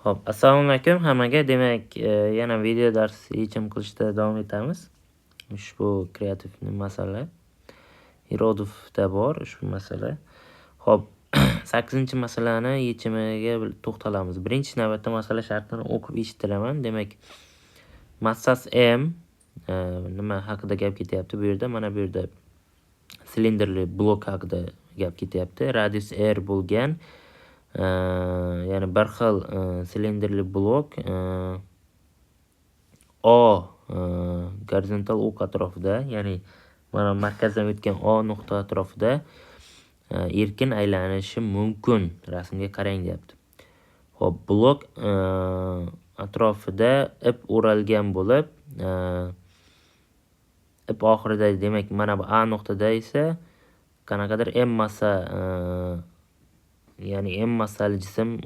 Xo'p, assalomu alaykum hammaga. Demak, yana video dars yechim qilishda davom etamiz. Ushbu kreativ masala Irodovda bor ushbu masala. Xo'p, 8-masalani yechimiga to'xtalamiz. Birinchi navbatda masala shartini o'qib eshitiraman. Demak, massasi M nima haqida gap ketyapti bu yerda? Mana bu yerda silindrli blok haqida gap ketyapti. Radius R bo'lgan ya'ni bir xil silindrli blok O gorizontal o'q atrofida, ya'ni mana markazdan o'tgan O nuqta atrofida erkin aylanishi mumkin. Rasmga qarang deyapti. Xo'p, blok atrofida ip o'ralgan bo'lib, ip oxirida, demak, mana bu A nuqtada esa qanaqadir M massa ya'ni M massali jism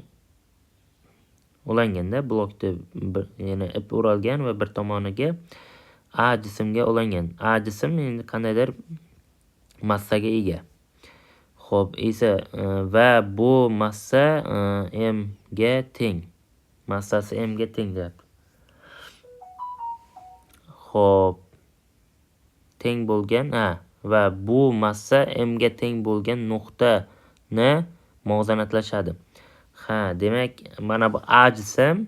ulanganda, blokda ya'ni ip o'ralgan va bir tomoniga A jismga ulangan. A jism endi qandaydir massaga ega. Xo'p, esa va bu massa M ga teng. Massasi M ga teng deyapti. Xo'p, teng bo'lgan va bu massa M ga teng bo'lgan nuqtani muvozanatlashadi. Demak, mana bu A jism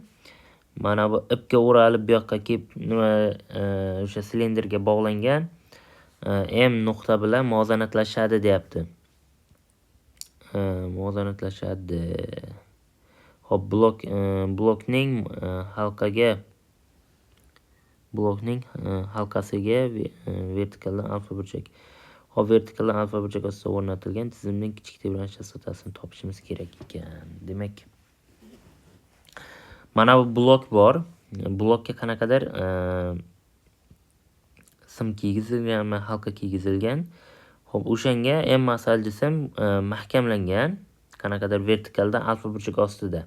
mana bu ipga o'ralib bu yoqqa kelib o'sha silindrga bog'langan M nuqta bilan muvozanatlashadi deyapti. Muvozanatlashadi. Xo'p, blokning halqasiga vertikaldan alfa burchak. Xo'p, vertikaldan alfa burchak ostida o'rnatilgan tizimning kichik tebranish chastotasini topishimiz kerak ekan. Demak, mana bu blok bor. Blokka qanaqadir sim kiygizilgan, halqa kiygizilgan. Xo'p, o'shanga M massali jism mahkamlangan, qanaqadir vertikaldan alfa burchak ostida.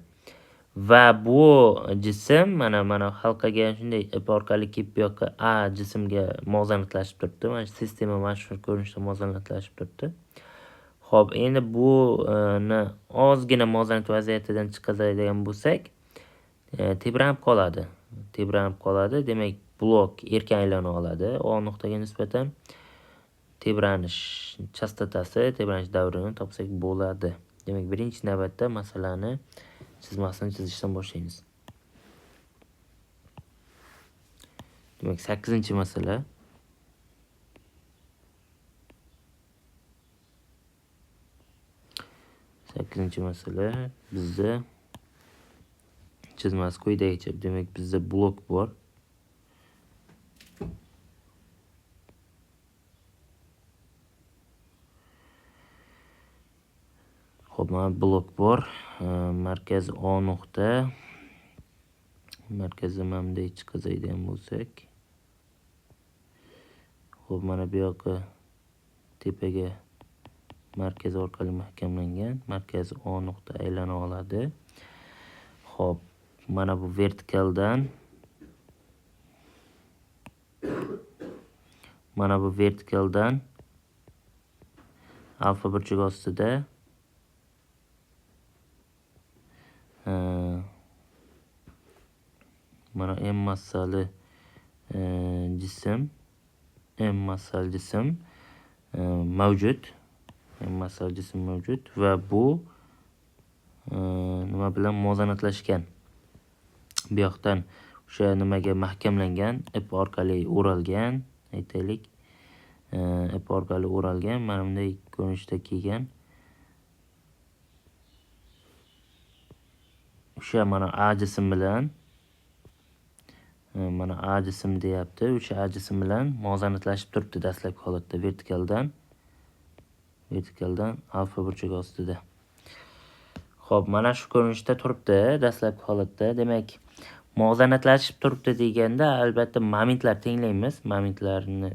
Va bu jism mana halqaga shunday ip orqali kelib bu yoqqa A jismga muvozanatlashib turibdi. Mana sistema mana shu ko'rinishda muvozanatlashib turibdi. Xo'p, endi buni ozgina muvozanat vaziyatidan chiqazadigan bo'lsak, tebranib qoladi. Demak, blok erkin aylana oladi. O nuqtaga nisbatan tebranish chastotasi, tebranish davrini topsak bo'ladi. Demak, birinchi navbatda masalani chizmasini chizishdan boshlaymiz. Demak, 8-masala. Masala bizda chizmasi quyidagicha. Demak, bizda blok bor. Xo'p, mana blok bor. Markaz O nuqta. Markazda mana bunday chiqazadigan bo'lsak. Xo'p, mana bu yoqqa tepaga markaz orqali mahkamlangan. Markaz O nuqta aylana oladi. Xo'p, mana bu vertikaldan alfa burchak ostida mana M massali jism mavjud. Va bu nima bilan muvozanatlashgan? Bu yoqdan o'sha nimaga mahkamlangan, ip orqali o'ralgan, aytaylik. Ip orqali o'ralgan, mana bunday ko'rinishda kelgan. O'sha mana A jism bilan mana A jism deyapti. O'sha A jism bilan muvozanatlashib turibdi dastlabki holatda vertikaldan alfa burchak ostida. Xo'p, mana shu ko'rinishda turibdi dastlabki holatda. Demak, muvozanatlashib turibdi deganda albatta momentlar tenglaymiz. Momentlarni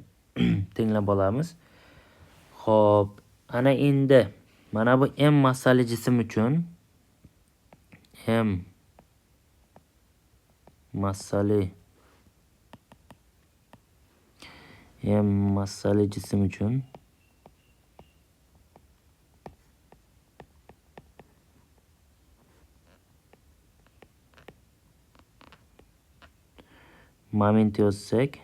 tenglab olamiz. Xo'p, ana endi mana bu M massali jism uchun moment yozsak,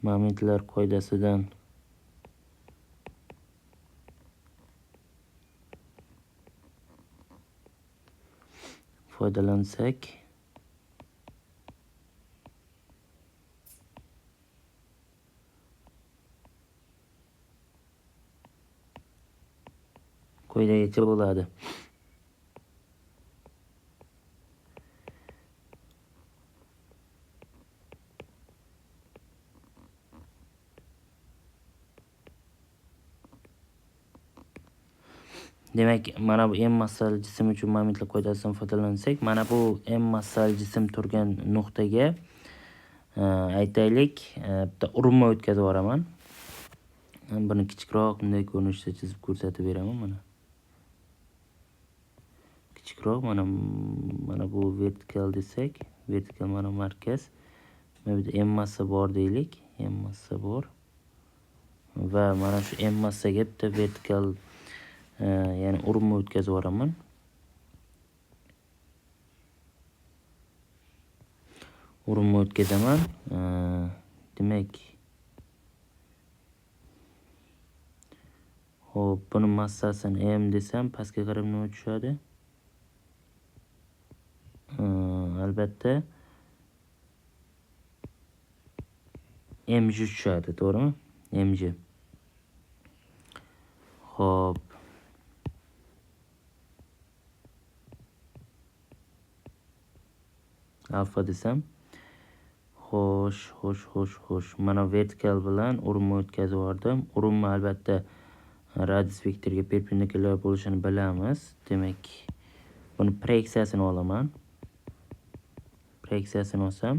momentlar qoidasidan foydalansak, quyidagicha bo'ladi. Demak, mana bu m massali jism uchun momentlar qoidasidan foydalansak, mana bu m massali jism turgan nuqtaga aytaylik, bitta urinma o'tkazib yuboraman. Buni kichikroq bunday ko'rinishda chizib ko'rsatib beraman mana. Kichikroq mana bu vertikal desak, vertikal mana markaz. Mana bu m massa bor deylik, m massa bor. Va mana shu m massaga bitta vertikal ya'ni urinma o'tkazib yuboraman. Urinma o'tkazaman. Demak, hop, buni massasini m desam, pastga qarab nima tushadi? Albatta mg tushadi, to'g'rimi? Mg. Hop. Alfa desam, xo'sh. Mana vertikal bilan urinma o'tkazib yubordim. Urinma albatta radius vektoriga perpendikulyar bo'lishini bilamiz. Demak, buni proyeksiyasini olaman. Proyeksiyasini olsam,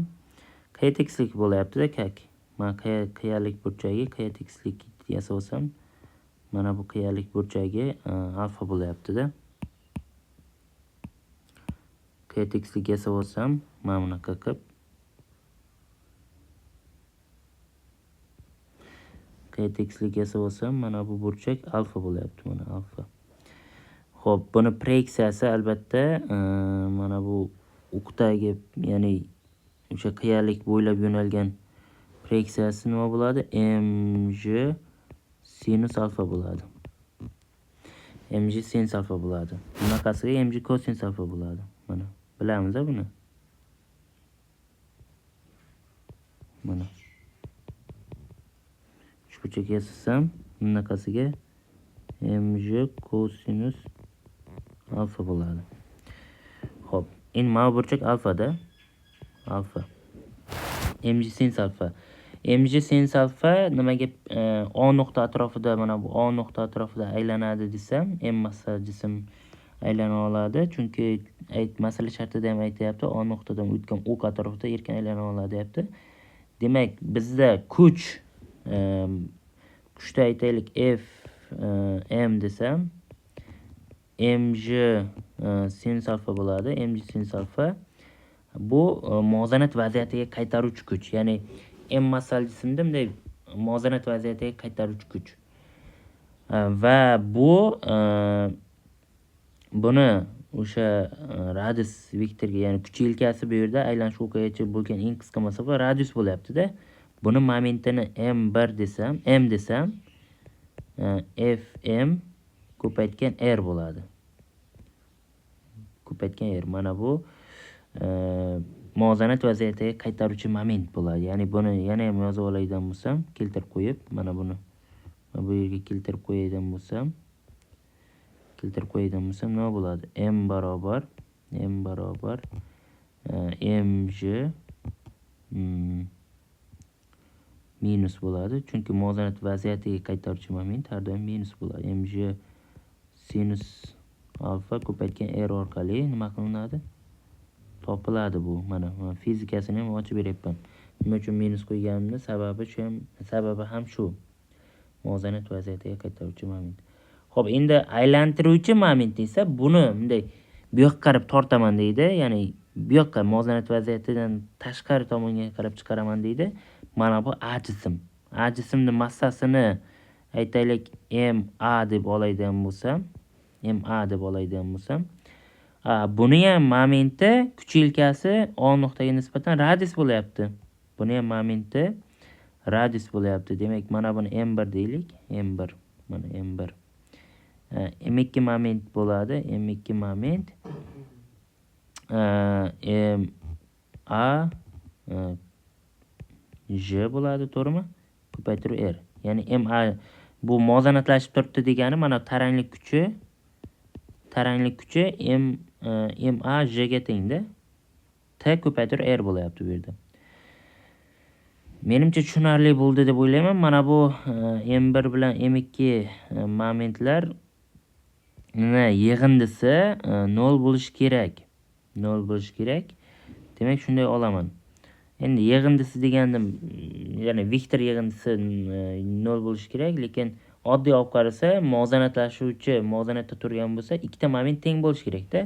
qayerga tekislik bo'layapti-da, kak. Mana qiyalik burchagi, qayerga tekislik yasasam, mana bu qiyalik burchagi alfa bo'layapti-da. Qayerga tekislik yasab olsam, mana bunaqa qilib qayerga tekislik yasab olsam, mana bu burchak alfa bo'layapti, mana alfa. Xo'p, buni proyeksiyasi albatta mana bu o'qdagi, ya'ni o'sha qiyalik bo'ylab yo'nalgan proyeksiyasi nima bo'ladi? Mg sinus alfa bo'ladi. Mg sinus alfa bo'ladi. Bunaqasiga Mg kosinus alfa bo'ladi. Mana bilamiz-a buni? Mana shu burchak yasasam, bunaqasiga Mg kosinus alfa bo'ladi. Xo'p, endi mana bu burchak alfa-da. Alfa. Mg sinus alfa. Mg sinus alfa nimaga O nuqta atrofida, mana bu O nuqta atrofida aylanadi desam, m massa jism aylana oladi. Chunki masala shartida ham aytayapti, O nuqtadan o'tgan o'q atrofida erkin aylana oladi deyapti. Demak, bizda kuchda aytaylik F m desam, Mg sinus alfa bo'ladi. Mg sinus alfa bu muvozanat vaziyatiga qaytaruvchi kuch. Ya'ni m massali jismda bunday muvozanat vaziyatiga qaytaruvchi kuch. Va buni o'sha radius vektoriga, ya'ni kuch yelkasi bu yerda aylanish o'qigacha bo'lgan eng qisqa masofa radius bo'lyapti-da. Buni momentini m1 desam, m desam, fm ko'paytgan r bo'ladi. Ko'paytgan r. Mana bu muvozanat vaziyatiga qaytaruvchi moment bo'ladi. Ya'ni buni yana ham yozib oladigan bo'lsam, keltirib qo'yib, mana buni bu yerga keltirib qo'yadigan bo'lsam, nima bo'ladi? M barobar mg minus bo'ladi. Chunki muvozanat vaziyatiga qaytaruvchi moment har doim minus bo'ladi. Mg sinus alfa ko'paytgan r orqali nima qilinadi? Topiladi bu. Mana fizikasini ham ochib beryapman. Nima uchun minus qo'yganimni sababi ham shu. Muvozanat vaziyatiga qaytaruvchi moment. Xo'p, endi aylantiruvchi moment esa buni bunday bu yoqqa qarab tortaman deydi. Ya'ni bu yoqqa muvozanat vaziyatidan tashqari tomonga qarab chiqaraman deydi. Mana bu A jism. A jismning massasini aytaylik MA deb oladigan bo'lsam, Buni ham momenti kuch yelkasi O nuqtaga nisbatan radius bo'lyapti. Buni ham momenti radius bo'lyapti. Demak, mana buni M1 deylik. M1. Mana M1. M2 moment bo'ladi. M2 moment MA J bo'ladi, to'g'rimi? Ko'paytiruv R. Ya'ni MA bu muvozanatlashib turibdi degani mana taranglik kuchi MA J ga tengda. T ko'paytiruv R bo'lyapti bu yerda. Menimcha tushunarli bo'ldi deb o'ylayman. Mana bu M1 bilan M2 momentlar yig'indisi 0 bo'lishi kerak. 0 bo'lishi kerak. Demak, shunday olaman. Endi yig'indisi degandim, ya'ni vektor yig'indisi 0 bo'lishi kerak, lekin oddiy olib qarasa, muvozanatlashuvchi muvozanatda turgan bo'lsa, ikkita moment teng bo'lishi kerak-da,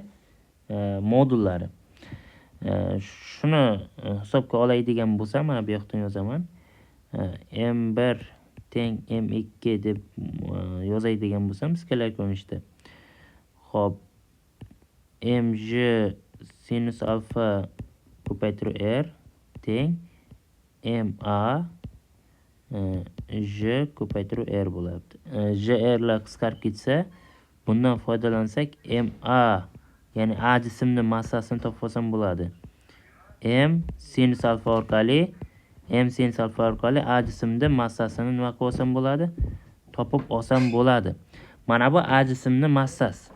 modullari. Shuni hisobga oladigan bo'lsam, mana bu yoqdan yozaman. M1 teng M2 deb yozadigan bo'lsam, skalar ko'rinishda. Xo'p, MJ sinus alfa ko'paytiruv R teng MA J ko'paytiruv R bo'lyapti. J R lar qisqarib ketsa, bundan foydalansak MA, ya'ni A jismning massasini topib olsam bo'ladi. M sinus alfa orqali A jismning massasini nima qilib olsam bo'ladi? Topib olsam bo'ladi. Mana bu A jismning massasi.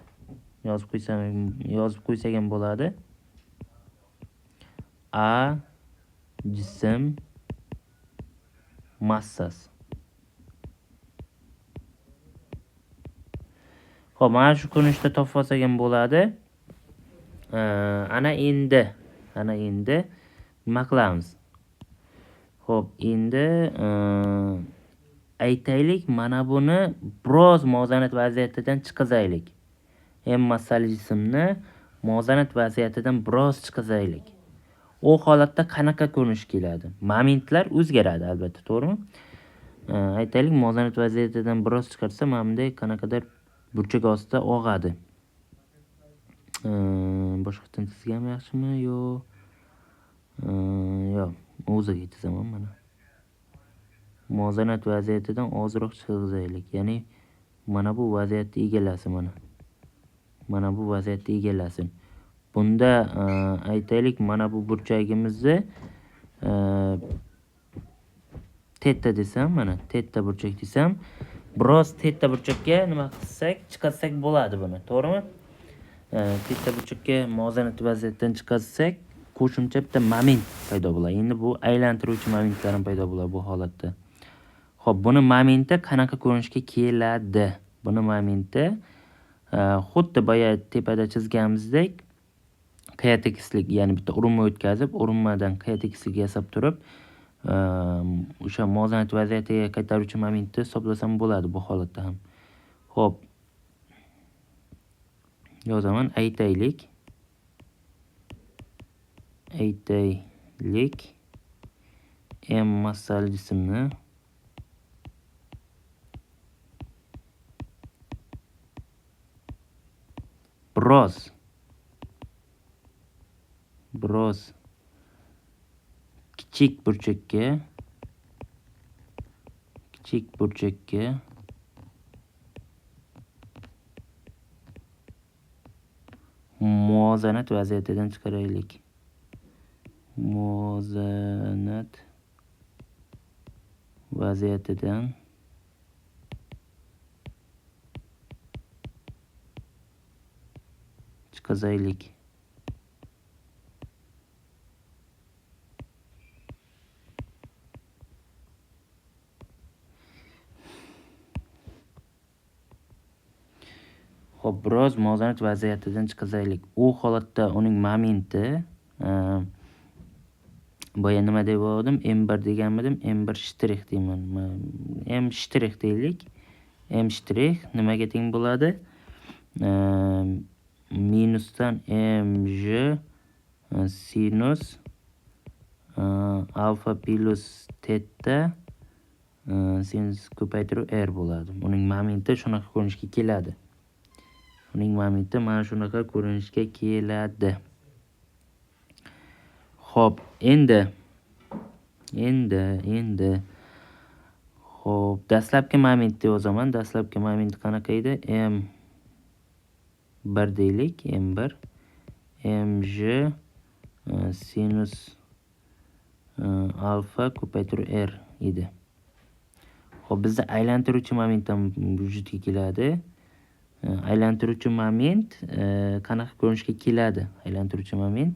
Yozib qo'ysak ham bo'ladi. A jism massasi. Xo'p, mana shu ko'rinishda topib olsak ham bo'ladi. Ana endi nima qilamiz? Xo'p, endi aytaylik, mana buni biroz muvozanat vaziyatidan chiqazaylik. M massali jismni muvozanat vaziyatidan biroz chiqazaylik. U holatda qanaqa ko'rinish keladi? Momentlar o'zgaradi albatta, to'g'rimi? Aytaylik, muvozanat vaziyatidan biroz chiqarsa, mana bunday qanaqadir burchak ostida og'adi. Boshqadan chizgam yaxshimi yo? Yo'q, o'ziga chizaman mana. Muvozanat vaziyatidan ozroq chiqazaylik. Ya'ni mana bu vaziyatni egallasin mana. Mana bu vaziyatni egallasin. Bunda aytaylik, mana bu burchagimizni teta desam, mana teta burchak desam, biroz teta burchakka nima qilsak, chiqarsak bo'ladi buni, to'g'rimi? Teta burchakka muvozanat vaziyatdan chiqarsak, qo'shimcha bitta moment paydo bo'ladi. Endi bu aylantiruvchi momentlar ham paydo bo'ladi bu holatda. Xo'p, buni momenti qanaqa ko'rinishga keladi? Buni momenti xuddi boya tepada chizganimizdek qiya tekislik, ya'ni bitta urinma o'tkazib, urinmadan qiya tekislik yasab turib, o'sha muvozanat vaziyatiga qaytaruvchi momentni hisoblasam bo'ladi bu holatda ham. Xo'p, yozaman. Aytaylik M massali jismni biroz kichik burchakka muvozanat vaziyatidan chiqaraylik. Muvozanat vaziyatidan chiqazaylik. Xo'p, biroz muvozanat vaziyatidan chiqazaylik. U holatda uning momenti boya nima deb oldim? M1 deganmidim? M1 shtrix deyman. M shtrix deylik. M shtrix nimaga teng bo'ladi? Minusdan MJ sinus alfa plus teta sinus ko'paytiruv R bo'ladi. Uning momenti shunaqa ko'rinishga keladi. Uning momenti mana shunaqa ko'rinishga keladi. Xo'p, endi xo'p, dastlabki momentni yozaman. Dastlabki moment qanaqa edi? M1 deylik, M1 mj sinus alfa ko'paytirib r edi. Xo'p, bizda aylantiruvchi moment ham vujudga keladi. Aylantiruvchi moment qanaqa ko'rinishga keladi? Aylantiruvchi moment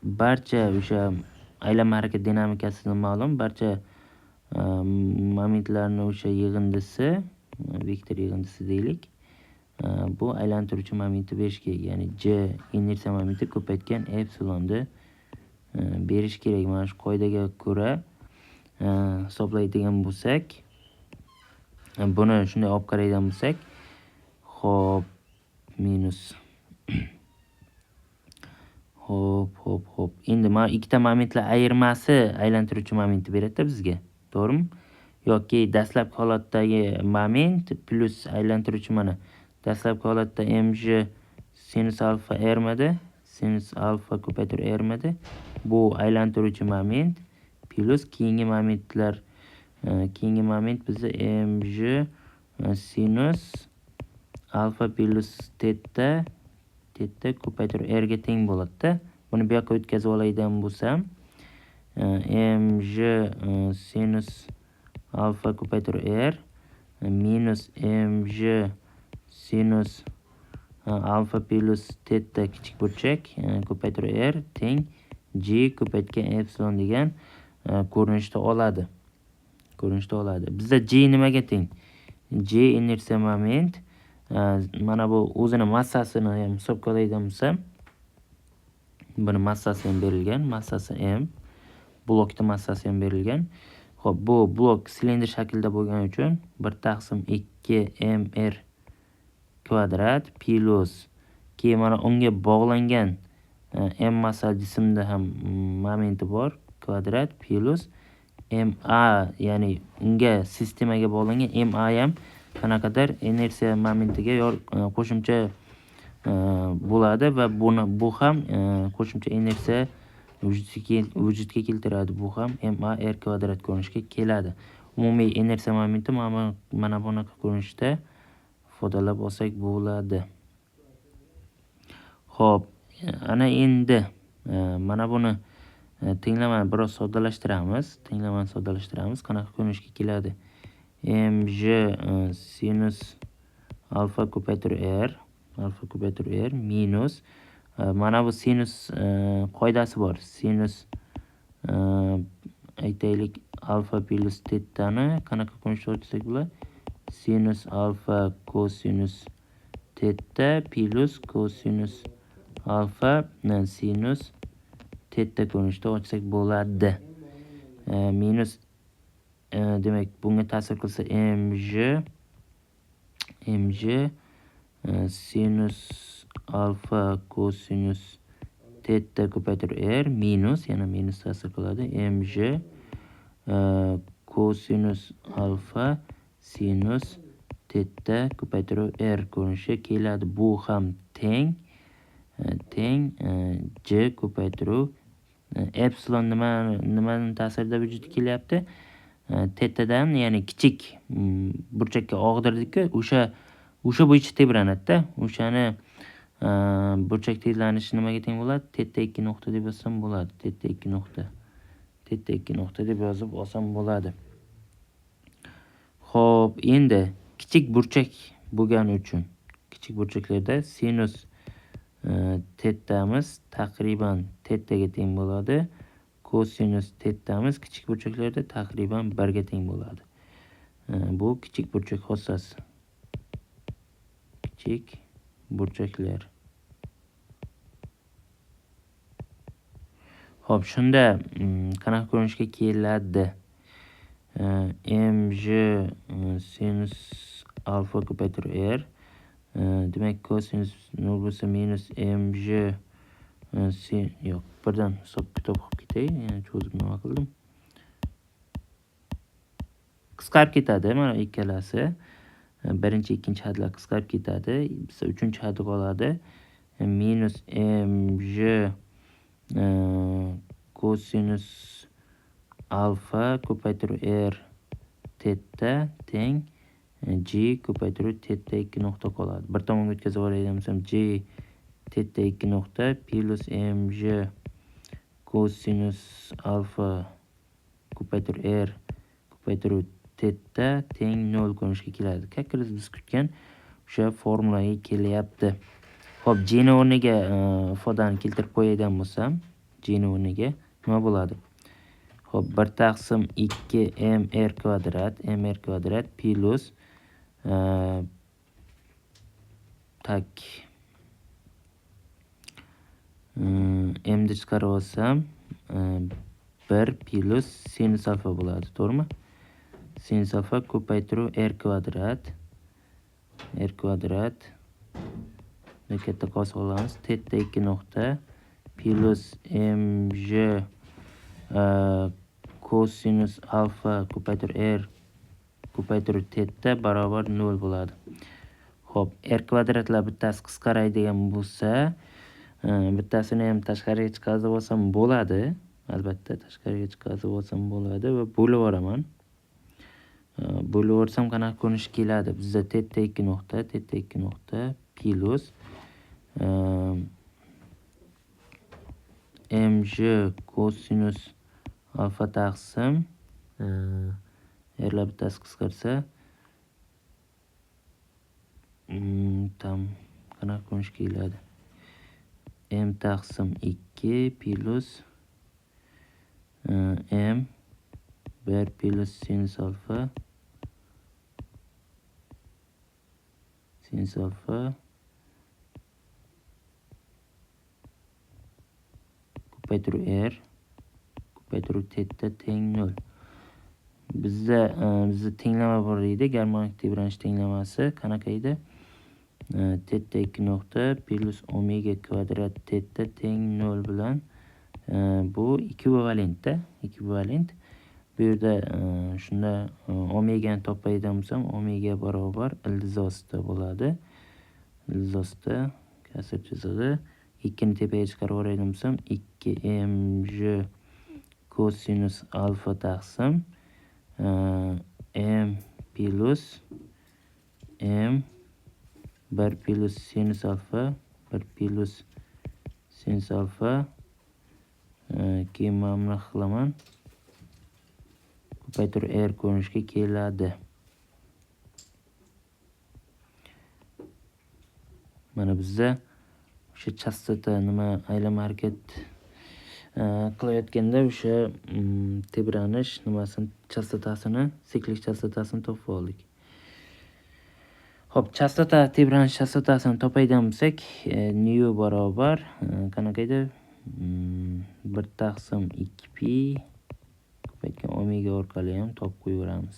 barcha o'sha aylanma harakat dinamikasidan ma'lum barcha momentlarni o'sha yig'indisi, vektor yig'indisi deylik. Bu aylantiruvchi momentni berish kerak, ya'ni J inersiya momenti ko'paytgan epsilonni berish kerak. Mana shu qoidaga ko'ra hisoblaydigan bo'lsak, buni shunday olib qaraydigan bo'lsak, xo'p, minus Xo'p. Endi mana ikkita momentlar ayirmasi aylantiruvchi momentni beradi bizga, to'g'rimi? Yoki dastlabki holatdagi moment plus aylantiruvchi mana dastlabki holatda mj sinus alfa rmidi, sinus alfa ko'paytirib rmidi. Bu aylantiruvchi moment plus keyingi momentlar, keyingi moment bizda mj sinus alfa plus teta ko'paytirib r ga teng bo'ladi-da. Buni bu yoqqa o'tkazib oladigan bo'lsam, mj sinus alfa ko'paytirib r minus mj sinus alfa plus teta kichik burchak ko'paytirib r teng j ko'paytgan epsilon degan ko'rinishda oladi. Bizda j nimaga teng? J inersiya moment. Mana bu o'zini massasini ham hisobga oladigan bo'lsam, buni massasi ham berilgan, massasi m, blokning massasi ham berilgan. Xo'p, bu blok silindr shaklida bo'lgani uchun 1/2 mr kvadrat plus keyin mana unga bog'langan m massali jismda ham momenti bor kvadrat plus ma, ya'ni unga sistemaga bog'langan ma ham qanaqadir inersiya momentiga qo'shimcha bo'ladi va bu ham qo'shimcha inersiya vujudga keltiradi. Bu ham ma r kvadrat ko'rinishga keladi. Umumiy inersiya momenti mana bunaqa ko'rinishda ifodalab olsak bo'ladi. Xo'p, ana endi mana buni tenglamani biroz soddalashtiramiz. Qanaqa ko'rinishga keladi? mj sinus alfa ko'paytirib r minus mana bu sinus qoidasi bor. Sinus aytaylik alfa plus tetani qanaqa ko'rinishda o'tsak bo'ladi? Sinus alfa kosinus teta plus kosinus alfa sinus teta ko'rinishda ochsak bo'ladi. Minus demak bunga ta'sir qilsa mj sinus alfa kosinus teta ko'paytirib r minus, yana minus ta'sir qiladi, mj kosinus alfa sinus teta ko'paytirib r ko'rinishiga keladi. Bu ham teng j ko'paytiruv epsilon nimani ta'sirida vujudga kelyapti? Tetadan, ya'ni kichik burchakka og'dirdik-ku, o'sha bo'yicha tebranadi-da. O'shani burchak tezlanishi nimaga teng bo'ladi? Teta 2 nuqta deb yozsam bo'ladi. Teta 2 nuqta deb yozib olsam bo'ladi. Xo'p, endi kichik burchak bo'lgani uchun kichik burchaklarda sinus tetamiz taqriban tetaga teng bo'ladi. Kosinus tetamiz kichik burchaklarda taqriban 1 ga teng bo'ladi. Bu kichik burchak xossasi. Kichik burchaklar. Xo'p, shunda qanaqa ko'rinishga keladi? mj sinus alfa ko'paytirib r. Demak, kosinus 0 bo'lsa minus mj yo'q, birdan hisob kitob qilib ketay. Cho'zib nima qildim? Qisqarib ketadi mana ikkalasi. birinchi, ikkinchi hadlar qisqarib ketadi. Bizda uchinchi had qoladi. Minus mj kosinus alfa ko'paytirib r teta teng g ko'paytirib teta 2 nuqta qoladi. Bir tomonga o'tkazib yuboradigan g teta 2 nuqta plus mj kosinus alfa ko'paytirib r ko'paytirib teta teng 0 ko'rinishga keladi. Kakiriz biz kutgan o'sha formulaga kelyapti. Xo'p, g ni o'rniga ifodani keltirib qo'yadigan bo'lsam, g ni o'rniga nima bo'ladi? Xo'p, 1 taqsim 2 mr kvadrat plus mni chiqarib olsam 1 plus sinus alfa bo'ladi, to'g'rimi? Sinus alfa ko'paytirib r kvadrat katta qolsa olamiz. Teta 2 nuqta plus mj kosinus alfa ko'paytirib r ko'paytirib teta barobar 0 bo'ladi. Xo'p, r kvadratlar bittasi qisqaradigan bo'lsa, bittasini ham tashqariga chiqarib olsam bo'ladi. Albatta, tashqariga chiqarib olsam bo'ladi va bo'lib yuboraman. Bo'lib yuborsam qanaqa ko'rinish keladi? Bizda teta 2 nuqta plus mj kosinus alfa taqsim rlar bittasi qisqarsa qanaqa ko'rinish keladi? M taqsim 2 plus m 1 plus sinus alfa ko'paytirib r ko'paytirib teta teng 0. Bizda tenglama bor edi. Garmonik tebranish tenglamasi qanaqa edi? Teta 2 nuqta plus omega kvadrat teta teng 0 bilan bu ekvivalent. Bu yerda shunda omegani topadigan bo'lsam, omega barobar ildiz ostida bo'ladi. Ildiz ostida kasr chizig'i 2 ni tepaga chiqarib yuboradigan bo'lsam, 2 mj kosinus alfa taqsim m plus m 1 plus sinus alfa keyin mana bunaqa qilaman. Ko'paytirib r ko'rinishga keladi. Mana bizda o'sha chastota aylama harakat qilayotganda o'sha tebranish chastotasini, siklik chastotasini topib oldik. Xo'p, tebranish chastotasini topadigan bo'lsak, nu barobar qanaqa edi? 1 taqsim 2 pi ko'paytgan omega orqali ham topib qo'yaveramiz.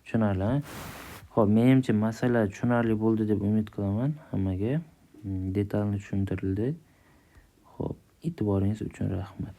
Tushunarli? Xo'p, menimcha masala tushunarli bo'ldi deb umid qilaman hammaga. Detalni tushuntirildi. Xo'p, e'tiboringiz uchun rahmat.